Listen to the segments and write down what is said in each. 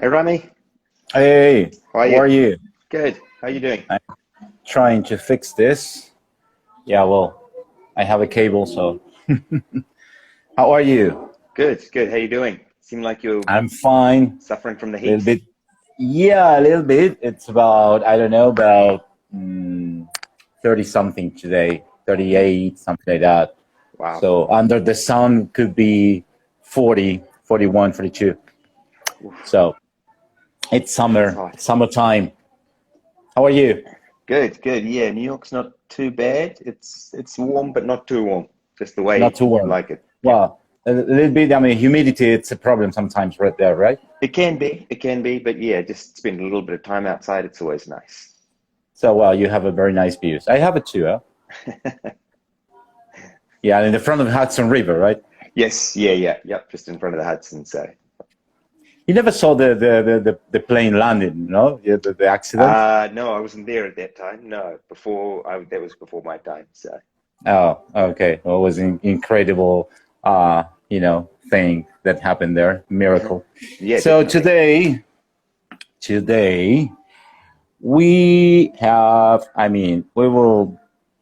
Hey Rami, Hey, how are how you? are you? Good. How are you doing? I'm trying to fix this. Yeah, well, I have a cable, so how are you? Good, good. How you doing? Seem like you're I'm fine. suffering from the A little heat. bit. Yeah, a little bit. It's about, I don't know, about 30 something today, 38, something like that. Wow. So under the sun could be 40, 41, 42. Oof, So it's that's summer, hot. it's summertime. How are you? Good, good. Yeah, New York's not too bad. It's warm, but not too warm. Just the Not way too you warm. like it. Yeah. Well, a little bit, I mean, humidity, it's a problem sometimes right there, right? It can be, but yeah, just spend a little bit of time outside. It's always nice. So, well, you have a very nice views. I have it too, huh? Yeah, in the front of Hudson River, right? Yes, yeah, yeah, yep. Just in front of the Hudson. So, You never saw the plane landing, no? Yeah, the accident? no, I wasn't there at that time. No, that was before my time. So, Oh, okay. Well, it was an incredible, thing that happened there. Miracle. yeah, So definitely. today we have, I mean, we will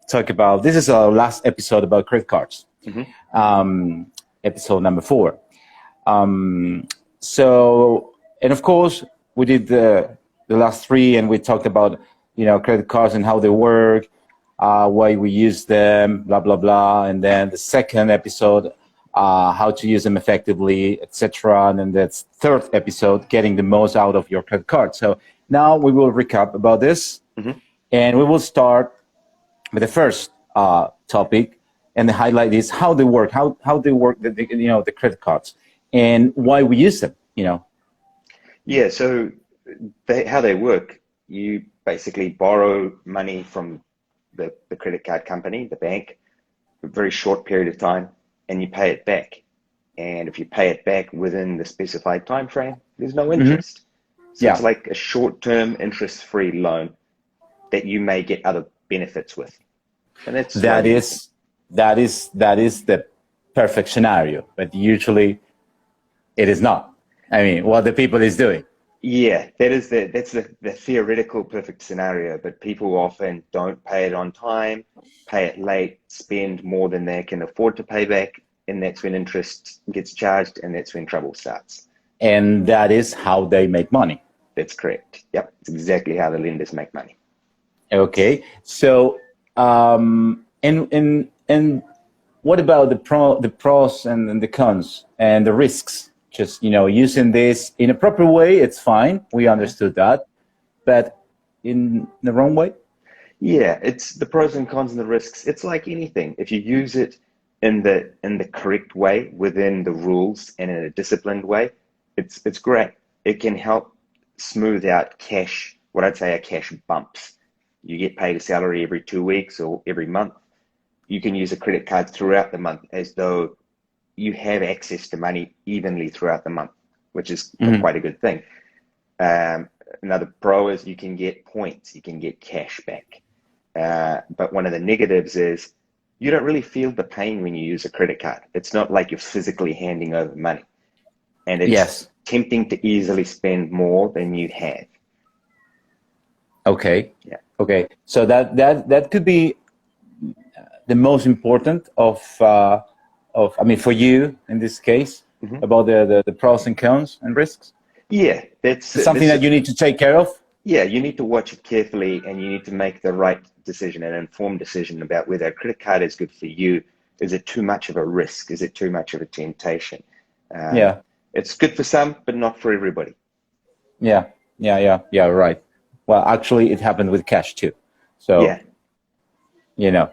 talk about, this is our last episode about credit cards. Hmm. Um, episode number 4. Um, so, and of course, we did the last 3, and we talked about, credit cards and how they work, why we use them, blah, blah, blah. And then the second episode, how to use them effectively, etc. And then that's third episode, getting the most out of your credit card. So now we will recap about this, Hmm. and we will start with the first topic, and the highlight is how they work, how they work, the credit cards, and why we use them. Yeah, so how they work, you basically borrow money from the credit card company, the bank, for a very short period of time, and you pay it back. And if you pay it back within the specified time frame, there's no Hmm. interest. So it's Yeah, like a short-term interest-free loan that you may get other benefits with. And that's why that we use them. is that is the perfect scenario, but usually it is not. I mean, what the people is doing. Yeah, that's the theoretical perfect scenario, but people often don't pay it on time, pay it late, spend more than they can afford to pay back, and that's when interest gets charged, and that's when trouble starts. And that is how they make money. That's correct. Yep, it's exactly how the lenders make money. Okay, so and what about the pros and the cons and the risks? Just using this in a proper way, it's fine. We Uh-huh. understood that, but in the wrong way. Yeah, it's the pros and cons and the risks. It's like anything. If you use it in the correct way, within the rules and in a disciplined way, it's great. It can help smooth out cash, what I'd say are cash bumps. You get paid a salary every 2 weeks or every month. You can use a credit card throughout the month as though you have access to money evenly throughout the month, which is Hmm. quite a good thing. Um, Another pro is you can get points, you can get cash back. But one of the negatives is you don't really feel the pain when you use a credit card. It's not like you're physically handing over money, and it's Yes. tempting to easily spend more than you have. Okay. Yeah. Okay. So that could be the most important of, I mean, for you in this case, Hmm. about the pros and cons and risks. Yeah, It's something that you need to take care of. yeah, you need to watch it carefully, and you need to make the right decision, an informed decision about whether a credit card is good for you. Is it too much of a risk? Is it too much of a temptation? Um, Yeah. it's good for some, but not for everybody. Yeah. Yeah. Yeah. Yeah. Right. Well, actually, it happened with cash too. So Yeah, you know,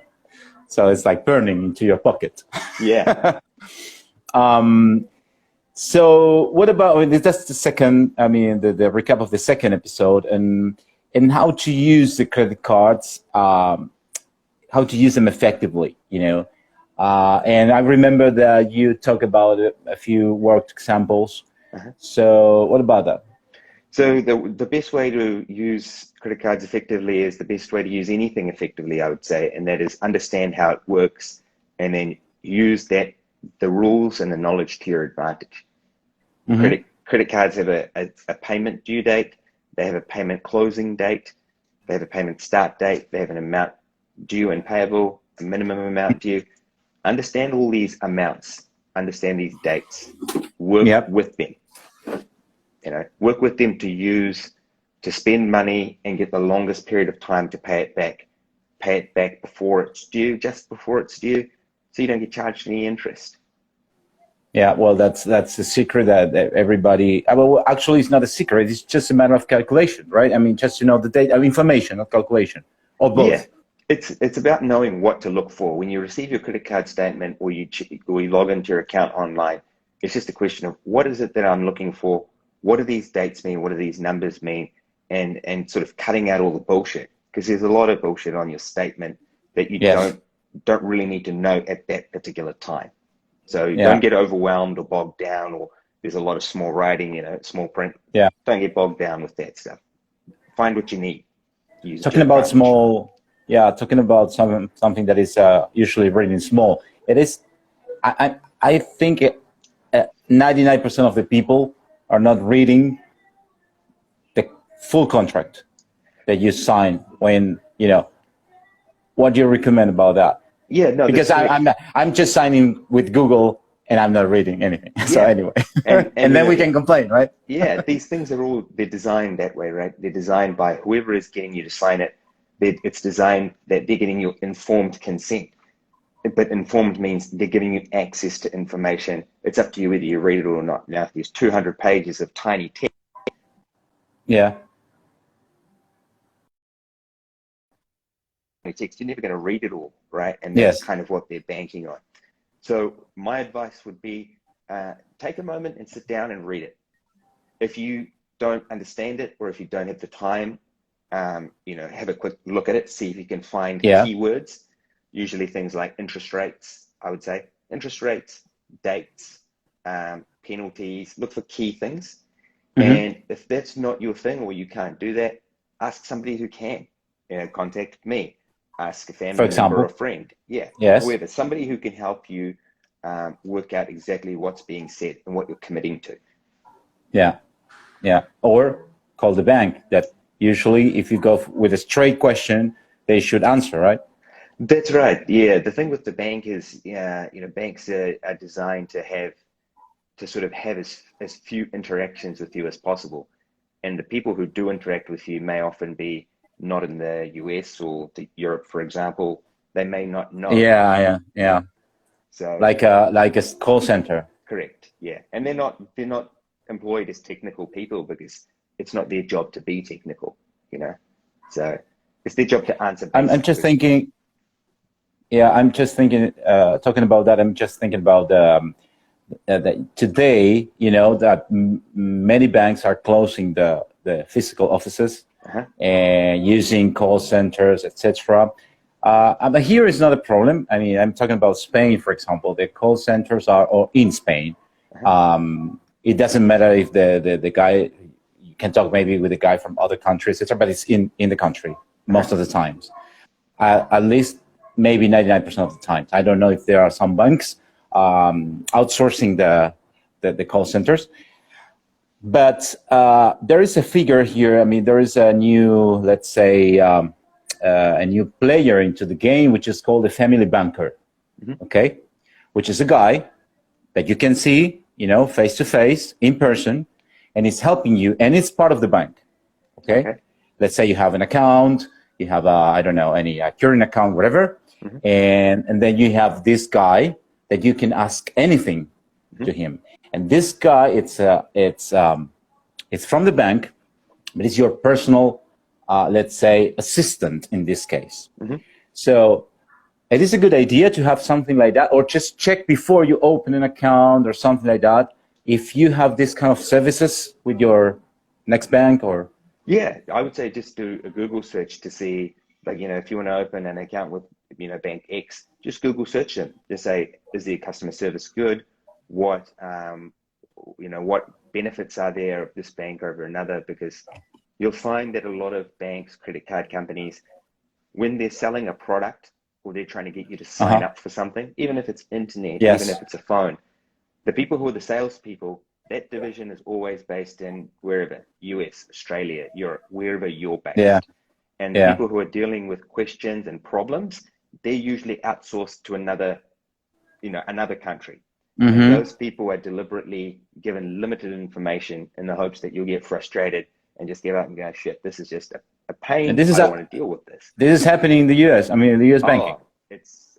so it's like burning into your pocket. yeah. um, so what about, I mean, that's the second, I mean, the recap of the second episode, and how to use the credit cards, how to use them effectively. And I remember that you talk about a few worked examples. Uh-huh. So what about that? So the best way to use credit cards effectively is the best way to use anything effectively, I would say, and that is understand how it works and then use the rules and the knowledge to your advantage. Mm-hmm. Credit credit cards have a payment due date, they have a payment closing date, they have a payment start date, they have an amount due and payable, a minimum amount due. Understand all these amounts, understand these dates, work with them. Work with them to spend money and get the longest period of time to pay it back. Pay it back before it's due, just before it's due, so you don't get charged any interest. Yeah, well, that's the secret that everybody. Well, actually, it's not a secret. It's just a matter of calculation, right? I mean, just the date of information, not calculation, or both. Yeah, it's about knowing what to look for when you receive your credit card statement or you log into your account online. It's just a question of what is it that I'm looking for? What do these dates mean? What do these numbers mean? And sort of cutting out all the bullshit, because there's a lot of bullshit on your statement that you don't really need to know at that particular time. So don't get overwhelmed or bogged down, or there's a lot of small writing, small print. Yeah. Don't get bogged down with that stuff. Find what you need. Talking about small, talking about something that is usually written in small. It is, I think 99% of the people are not reading the full contract that you sign when, what do you recommend about that? Yeah, no, because I'm just signing with Google and I'm not reading anything. So anyway, and then we can complain, right? Yeah, these things they're designed that way, right? They're designed by whoever is getting you to sign it. It's designed that they're getting you informed consent. But informed means they're giving you access to information. It's up to you whether you read it or not. Now, if there's 200 pages of tiny text. Yeah. Text, you're never going to read it all, right? And that's kind of what they're banking on. So my advice would be take a moment and sit down and read it. If you don't understand it, or if you don't have the time, have a quick look at it, see if you can find keywords, usually things like interest rates, I would say. Interest rates, dates, penalties, look for key things. And if that's not your thing or you can't do that, ask somebody who can. Contact me. Ask a family member or a friend. Whoever, somebody who can help you work out exactly what's being said and what you're committing to. Or call the bank. That usually, if you go with a straight question, they should answer, right? That's right. Yeah, the thing with the bank is, banks are designed to sort of have as few interactions with you as possible, and the people who do interact with you may often be not in the US or Europe, for example. They may not know. Yeah. So like a call center. Correct. Yeah, and they're not employed as technical people because it's not their job to be technical. So it's their job to answer. I'm just thinking. Yeah, I'm just thinking. Talking about that, I'm just thinking about that today. That many banks are closing the physical offices. And using call centers, etc. But here is not a problem. I mean, I'm talking about Spain, for example. The call centers are in Spain. It doesn't matter if the guy, you can talk maybe with a guy from other countries, etc. But it's in the country most of the times. At least maybe 99% of the times. I don't know if there are some banks outsourcing the call centers. But there is a figure here. I mean, there is a new, let's say, a new player into the game, which is called a family banker, okay? Which is a guy that you can see, face to face, in person, and it's helping you, and it's part of the bank, okay? Let's say you have an account, you have I don't know, any current account, whatever, and then you have this guy that you can ask anything to him. And this guy, it's from the bank, but it's your personal, let's say, assistant in this case. So it is a good idea to have something like that, or just check before you open an account or something like that, if you have this kind of services with your next bank or... Yeah, I would say just do a Google search to see, like, if you want to open an account with, Bank X, just Google search them. Just say, is their customer service good? What benefits are there of this bank over another? Because you'll find that a lot of banks, credit card companies, when they're selling a product or they're trying to get you to sign up for something, even if it's internet, even if it's a phone, the people who are the salespeople, that division is always based in wherever, US, Australia, Europe, wherever you're based. Yeah. And Yeah. people who are dealing with questions and problems, they're usually outsourced to another country. Mm-hmm. And those people are deliberately given limited information in the hopes that you'll get frustrated and just give up and go, shit, this is just a pain. And this is I don't want to deal with this. This is happening in the US. I mean, in the US banking. It's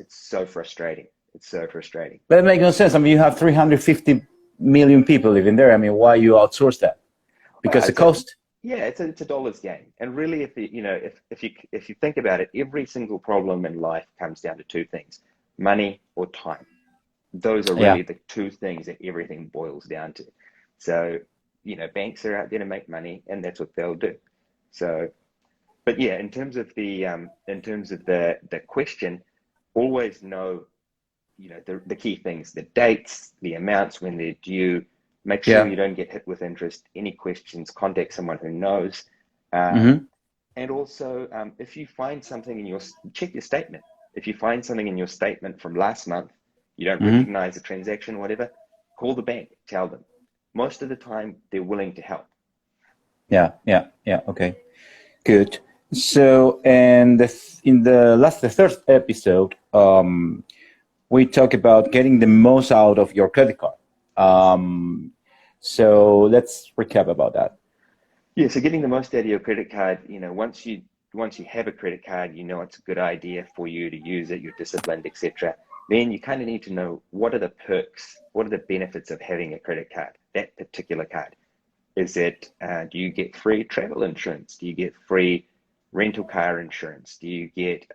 so frustrating. It's so frustrating. But it makes no sense. I mean, you have 350 million people living there. I mean, why you outsource that? Because the cost. Yeah, it's a dollar's game. And really, if you think about it, every single problem in life comes down to two things: money or time. Those are really the two things that everything boils down to. So, banks are out there to make money, and that's what they'll do. So, but yeah, in terms of the question, always know, the key things: the dates, the amounts when they're due. Make sure you don't get hit with interest. Any questions, contact someone who knows. And also, if you find something check your statement. If you find something in your statement from last month, you don't recognize the transaction, whatever, call the bank, tell them. Most of the time, they're willing to help. Yeah. Okay, good. So, and in the third episode, we talk about getting the most out of your credit card. So let's recap about that. Yeah, so getting the most out of your credit card, once you have a credit card, it's a good idea for you to use it, you're disciplined, etc. Then you kind of need to know, what are the perks, what are the benefits of having a credit card, that particular card. Is it, do you get free travel insurance? Do you get free rental car insurance? Do you get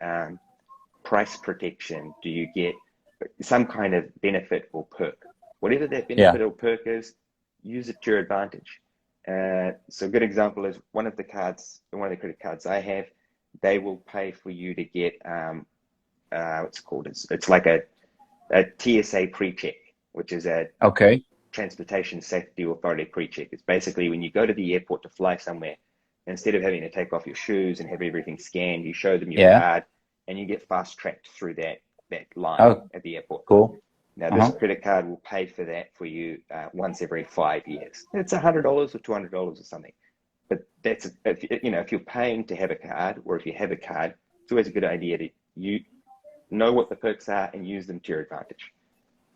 price protection? Do you get some kind of benefit or perk? Whatever that benefit or perk is, use it to your advantage. So a good example is one of the credit cards I have, they will pay for you to get, what's it called? It's like a TSA pre-check, which is a Transportation Safety Authority pre-check. It's basically when you go to the airport to fly somewhere, instead of having to take off your shoes and have everything scanned, you show them your card and you get fast-tracked through that line at the airport. Cool. Now, this credit card will pay for that for you once every 5 years. It's $100 or $200 or something. But that's, if you're paying to have a card, or if you have a card, it's always a good idea to know what the perks are and use them to your advantage.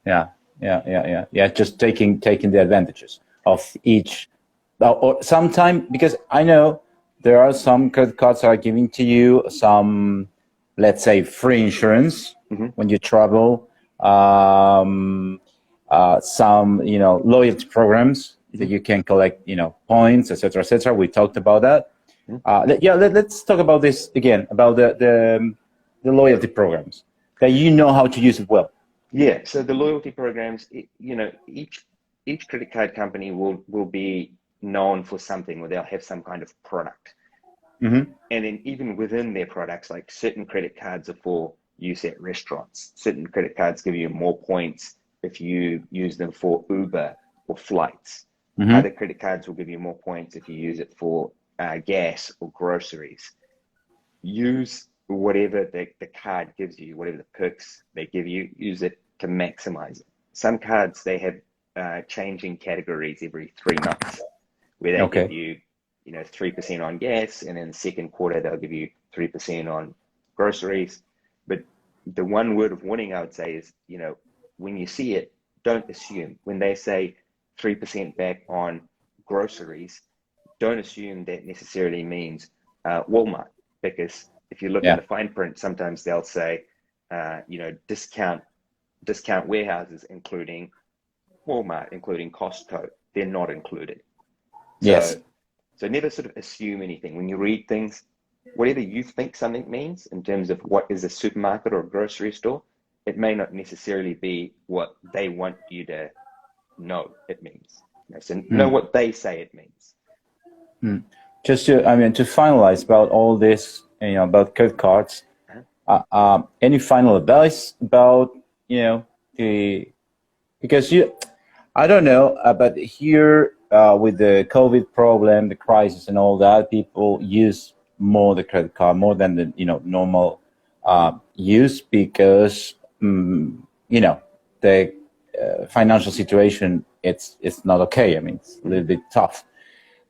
Yeah. Just taking the advantages of each, or sometime, because I know there are some credit cards that are giving to you some, let's say, free insurance when you travel. Some loyalty programs that you can collect points, etc. We talked about that. Let's talk about this again, about the loyalty programs, that how to use it well. So the loyalty programs, each credit card company will be known for something, or they'll have some kind of product. And then even within their products, like certain credit cards are for use at restaurants. Certain credit cards give you more points if you use them for Uber or flights. Other credit cards will give you more points if you use it for gas or groceries. Use whatever the card gives you, whatever the perks they give you, use it to maximize it. Some cards, they have changing categories every 3 months, where they give you 3% on gas, and in the second quarter they'll give you 3% on groceries. But the one word of warning I would say is, when you see it, don't assume. When they say 3% back on groceries, don't assume that necessarily means Walmart, because if you look in the fine print, sometimes they'll say, discount warehouses, including Walmart, including Costco. They're not included. So never sort of assume anything. When you read things, whatever you think something means in terms of what is a supermarket or a grocery store, it may not necessarily be what they want you to know it means. So know what they say it means. Just to finalize about all this, about credit cards, any final advice about, because I don't know, but here with the COVID problem, the crisis and all that, people use more the credit card, more than the, normal use, because, the financial situation, it's not okay. I mean, it's a little bit tough.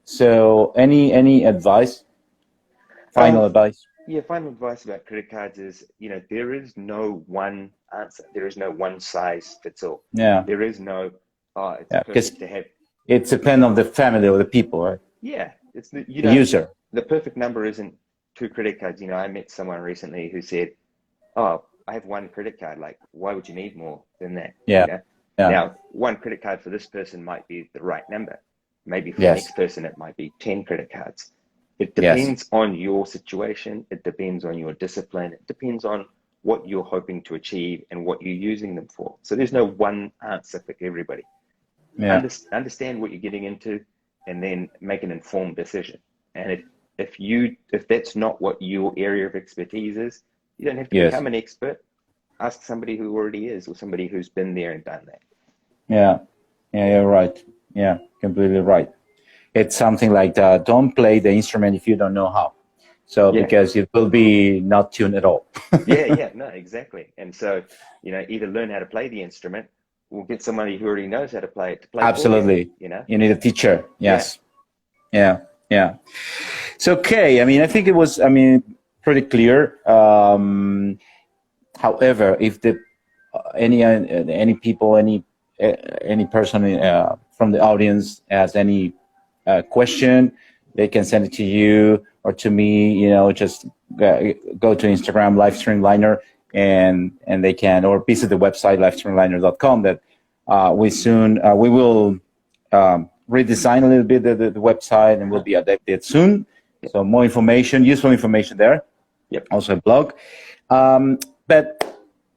So any advice? Final advice? Yeah, final advice about credit cards is, there is no one answer. There is no one size fits all. Yeah. There is no, it's because perfect to have. it depends on the family or the people, right? Yeah, it's the user. The perfect number isn't 2 credit cards. I met someone recently who said, "Oh, I have 1 credit card. Like, why would you need more than that?" Yeah. Now, 1 credit card for this person might be the right number. Maybe for the next person, it might be 10 credit cards. It depends on your situation. It depends on your discipline. It depends on what you're hoping to achieve and what you're using them for. So there's no one answer for everybody. Yeah. Understand what you're getting into, and then make an informed decision. And if that's not what your area of expertise is, you don't have to become an expert. Ask somebody who already is, or somebody who's been there and done that. Yeah, you're right. Yeah, completely right. It's something like that. Don't play the instrument if you don't know how. So because it will be not tuned at all. No, exactly. And so, either learn how to play the instrument, or get somebody who already knows how to play it to play. Absolutely. You need a teacher. Yes. Yeah. So, okay. I mean, I think it was, pretty clear. However, if any people, any person from the audience has any question, they can send it to you or to me. Just go to Instagram Life Streamliner, and they can, or visit the website 𝙬𝙬𝙪𝑒𝑠.com. that we will redesign a little bit the website, and will be updated soon. So more information, useful information there. Yep. Also a blog. But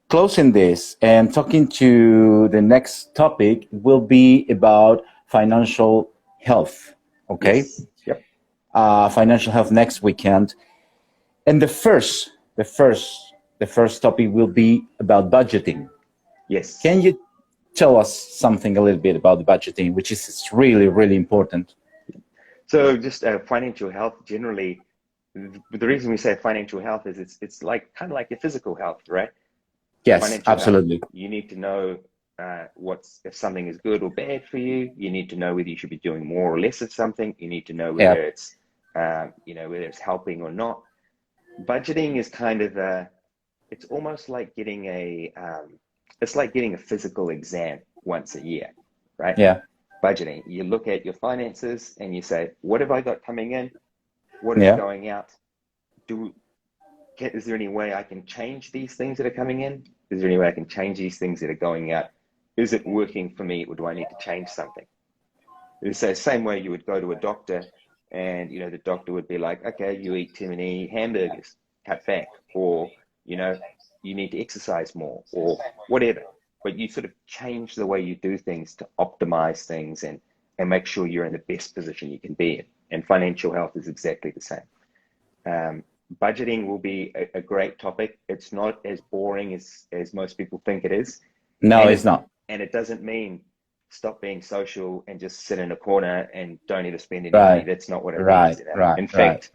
closing this and talking to the next topic will be about financial health. Okay. Yes. Yep. Financial health next weekend. And the first topic will be about budgeting. Yes. Can you tell us something a little bit about the budgeting, which is really, really important? So just financial health generally, the reason we say financial health is it's like kind of like your physical health, right? Yes, financial absolutely. Health, you need to know if something is good or bad for you. You need to know whether you should be doing more or less of something. You need to know whether it's whether it's helping or not. Budgeting is kind of it's almost like getting it's like getting a physical exam once a year, right? Yeah. Budgeting. You look at your finances and you say, what have I got coming in? What is going out? Is there any way I can change these things that are coming in? Is there any way I can change these things that are going out? Is it working for me, or do I need to change something? It's the same way you would go to a doctor, and the doctor would be like, okay, you eat too many hamburgers, cut back, or you need to exercise more, or whatever. But you sort of change the way you do things to optimize things and make sure you're in the best position you can be in. And financial health is exactly the same. Budgeting will be a great topic. It's not as boring as most people think it is. No, it's not. And it doesn't mean stop being social and just sit in a corner and don't ever spend any money. That's not what it means. In fact,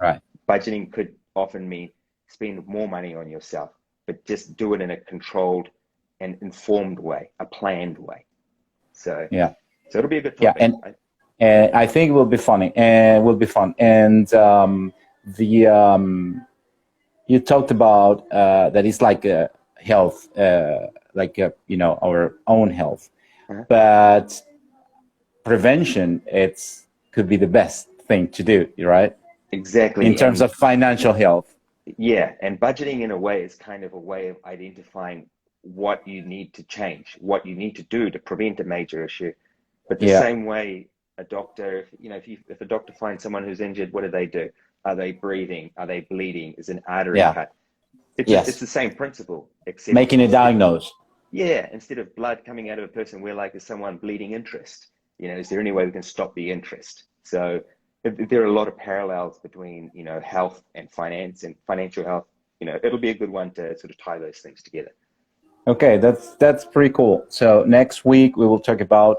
budgeting could often mean spend more money on yourself, but just do it in a controlled and informed way, a planned way. So so it'll be a good topic. And I think it will be funny and will be fun. And you talked about that it's like a health, our own health, but prevention could be the best thing to do, right? Exactly. In terms of financial health. Yeah, and budgeting in a way is kind of a way of identifying what you need to change, what you need to do to prevent a major issue. But the same way a doctor, if a doctor finds someone who's injured, what do? Are they breathing? Are they bleeding? Is an artery cut? It's the same principle, except making a diagnosis. Yeah, instead of blood coming out of a person, we're like, is someone bleeding interest? Is there any way we can stop the interest? So there are a lot of parallels between, health and finance and financial health. It'll be a good one to sort of tie those things together. Okay, that's pretty cool. So next week we will talk about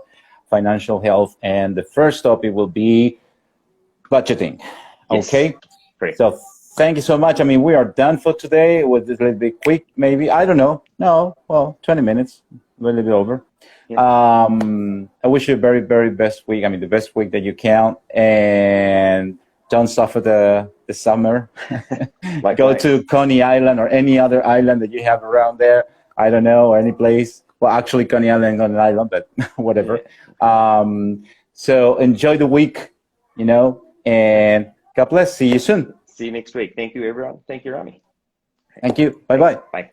financial health, and the first topic will be budgeting. Okay, great. So thank you so much. I mean, we are done for today. It was a little bit quick, maybe. I don't know. No, well, 20 minutes, a little bit over. Yeah. I wish you a very, very best week. I mean, the best week that you can. And don't suffer the summer. Go to Coney Island or any other island that you have around there. I don't know, any place. Well, actually, Coney Island is not an island, but whatever. Yeah. So enjoy the week, you know, and God bless. See you soon. See you next week. Thank you, everyone. Thank you, Rami. Thank you. Bye-bye. Bye.